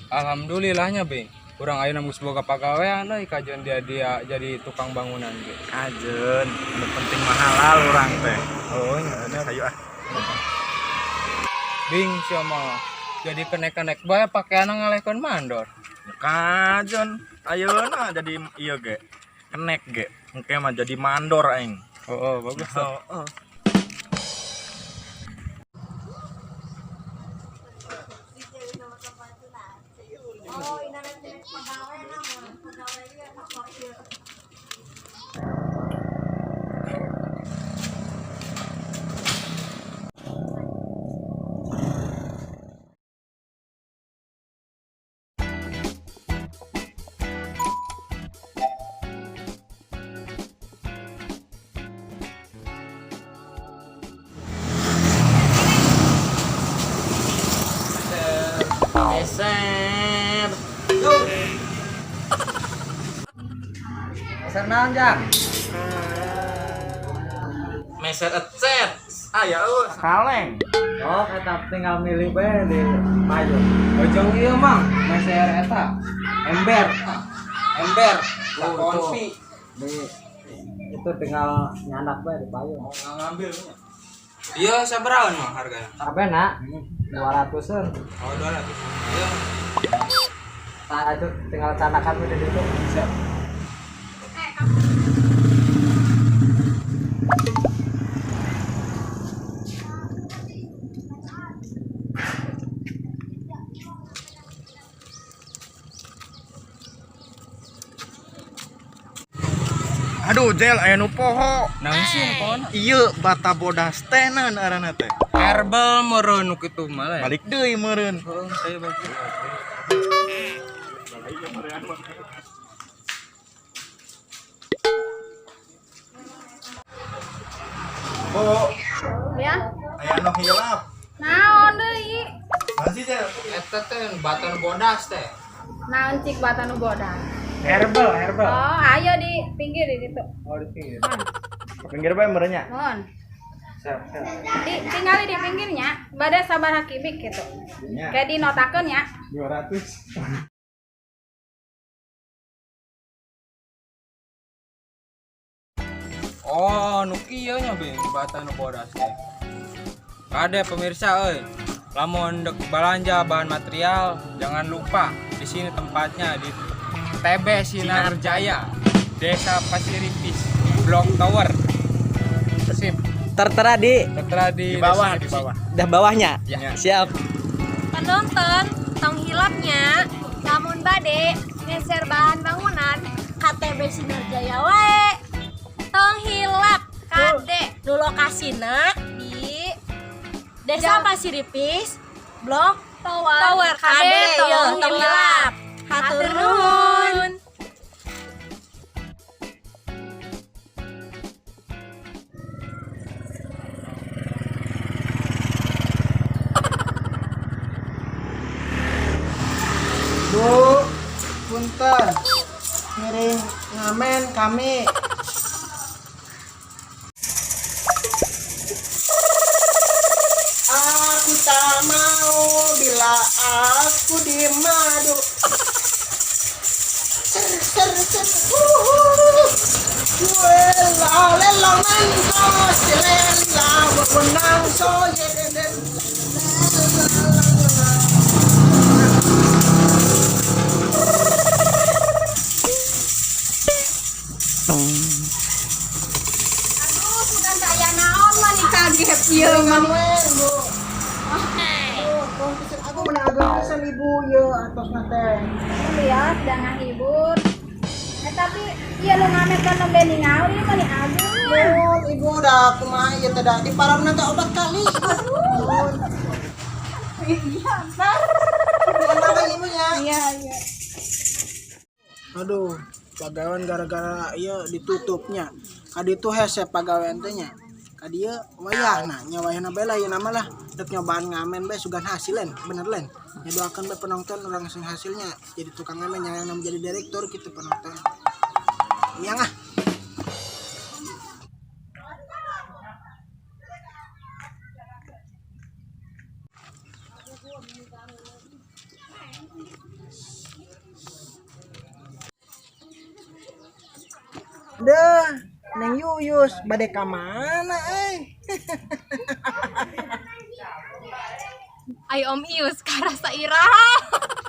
Alhamdulillahnya Bing. Kurang ayeuna geus boga pagawean euy kajian dia jadi tukang bangunan ge. Ajeun, anu penting mah halal urang teh. Oh nya bener. Hayu ah. Bing sia mah jadi kenek-kenek bae pakeana ngalehkeun mandor. Kajen, ayeuna jadi ieu ge. Kenek ge. Engke mah jadi mandor aing. Oh, bagus tuh. Oh. Geser. Geser naon, Jak? Meser ecet. Aya eueuh kaleng. Oh, eta tinggal milih bae di payung. Ojong ieu mah meser eta. Ember. Ember. Konfi. Di itu tinggal nyandak bae di payung. Mau ngambil nya. Iya, sabaraon mah hargana? Sabena 200-an. Oh, 200. Iya. Tah itu tinggal candakan di situ. Bisa. Aduh, Jel aya nu poho. Naon sih pohon? Ieu bata bodas teh naon aranna teh? Herbal meureun nu kitu mah lah. Balik deui meureun. Oh, saya bagi. Oh, Ya, aya nu hilap. naon deui? Masih Jel. Eta teh batan bodas teh. Naon cik bata nu bodas? Herbal. Oh, ayo di pinggir di situ. Oh, di pinggir. Mon, Ke pinggir bae meureunnya. mon. Siap. Tinggali di pinggirnya, bade sabaraha kibik gitu. Nya. Kayak dinotakeun ya. 200. Oh, nu kieu nya Bing, batan nu bodas teh. Kade pemirsa euy. Lamun dek balanja bahan material, jangan lupa di sini tempatnya di TB Sinar Jaya, Desa Pasiripis, Blok Tower. Sip. Tertera Tertera Di bawah, di deskripsi. bawah. dah bawahnya. Ya. Siap. Penonton, tong hilapnya, lamun bade ngeser bahan bangunan, KTB Sinarjaya wae. Tong hilap, kade, nu lokasina di Desa Pasiripis, Blok Tower, kade, tong hilap. Hatur nuhun. Bu, punten. Ngiring ngamen kami. Aku tak mau bila aku dimadu. Juela lela manso silela wenang so yeden. Aduh, sudah saya naon mah nih kaget ieu mah. Aku menagih pesan ibu ya atas nate. Lihat dan ngahibur. Tapi ieu nu ngamet kan nembe ningali mah nih aduh. Nun, ibu udah kumaha ya tidak di param nanti obat kali. Nun, Iya, Bar. kenapa ibunya? Iya. Aduh, pagawean gara-gara iya ditutupnya. Kadi itu hese pagawean teh nya. Kadi ieu wayahna, nya wayahna bae lain nama lah. Dek nyobaan ngamen bae sugan hasilan, bener len. Ya doakan bae penonton orang sing hasilnya jadi tukang ngamen yang jadi direktur gitu penonton. Iya ngah. Deh, Neng Yuyus, bade ka mana Ayo Om Ius, karasa iraha.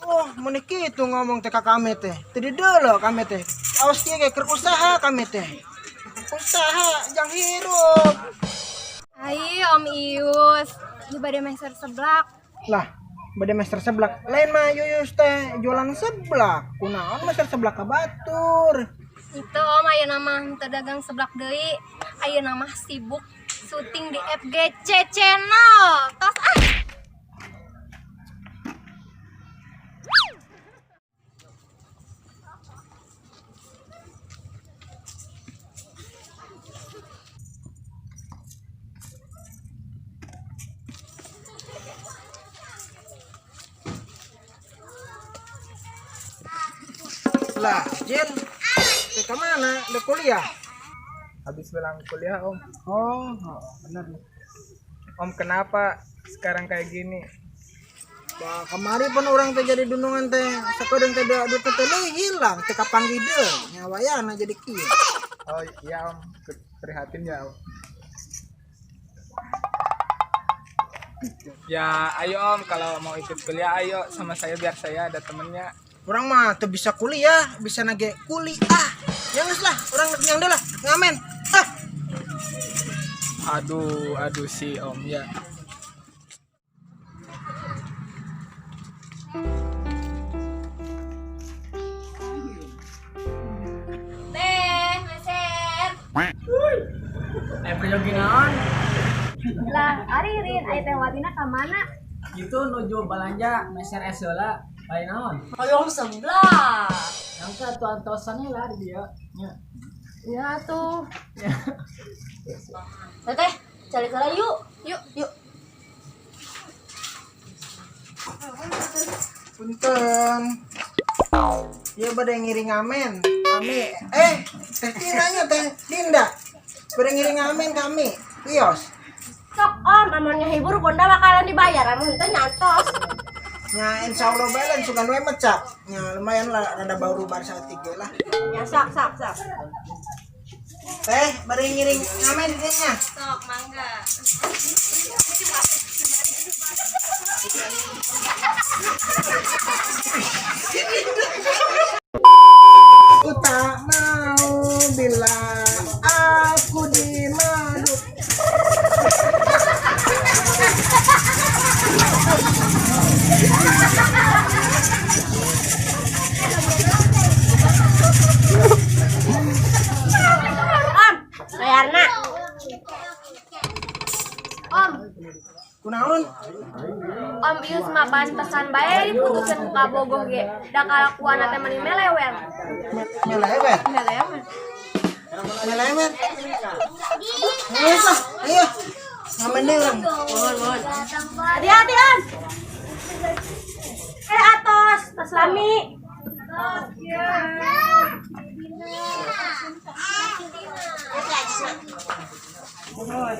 Oh, meni kitu ngomong teh ka kami teh. Tadi dulu kami teh. Awas kieu ge keur usaha kami teh. Usaha jang hirup. Ayo Om Ius, di bade meser seblak. Lah, bade master seblak. Lain mah Yuyus teh jualan seblak. Kunaon master seblak ka batur. Itu Om, ayo nama dagang seblak deui. Ayo nama sibuk syuting di FGC channel. Tos ah. Lah, Jin. Teh ka mana? Udah kuliah? Habis pulang kuliah Om. Oh, benar. Om kenapa sekarang kayak gini? Bah, kemari pun orang teh jadi dunungan teh. Sakodeng teh da duit teh hilang teh kapanggih deui. Nyawayana jadi kieu. Oh iya Om, prihatin ya Om. Ya ayo Om, kalau mau ikut kuliah ayo sama saya biar saya ada temennya. Orang mah tuh bisa kuliah, bisa nage kuliah. Ya geus lah, orang yang deui lah, ngamen. Ah, Aduh si Om ya. Teh, meser. Pergi naon? Lah, Aririn, ayo teh watina ka mana? Itu nuju belanja meser es heula. Lain naon? Hoyong sebelah. Yang ke tuan-tuannya lah di dia. Nya. Ya tuh. Teteh, cari kala yuk. Yuk. punten. Ya bade ngiring ngamen. Kami teh Tina teh Dinda. Bade ngiring ngamen kami. Kios. Sok Om, amannya hibur konda bakalan dibayar, amun teh nyantos. Nya insyaallah balen sugan we mecak. Nya lumayan lah rada baru bar saeutik lah. Ya sak. Teh bade ngiring ngamen di dinya. Sok, mangga. Aku tak mau bila aku dimadu. Bayarna. Om, Kunaon? Om Ius mah pantesan bae diputusin ka bogoh ge. Da kalakuan teh meni melewel. Nyelewer. Melewel. Nyelewer. Ayo lah, ayo. Ngamen deung. Mohon. Hati-hati, Om. Atos, tas lami.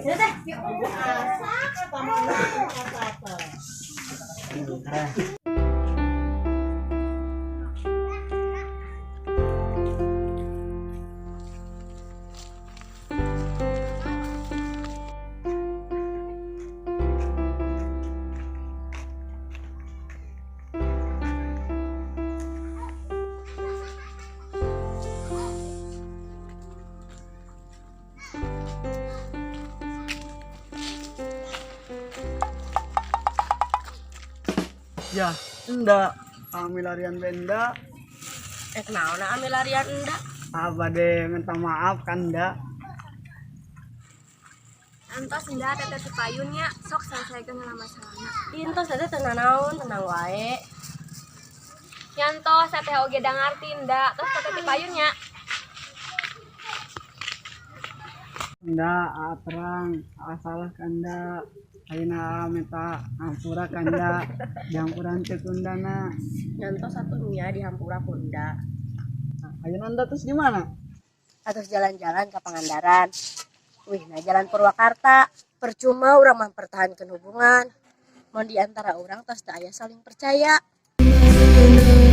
Ya teh, yuk. Ya, enggak. Kami larian benda. Naon ame larian endak? Apa deh minta maaf kan enggak? Antos endak teteh si payunnya sok selesaikeun heula masalahna. Intos teteh tenang naon, tenang wae. Yantos teteh oge da ngarti endak, terus teteh si payunnya. Enggak, terang. Salah kan enggak. Ayeuna minta hampura kan enggak. Dihampuran teh kundana. Yantos satunya dihampura punda. Ayeuna anda terus di mana? Atau jalan-jalan ke Pangandaran. Wih, nah jalan Purwakarta. Percuma orang mempertahankan hubungan. Mau diantara orang terus aya saling percaya. Bye.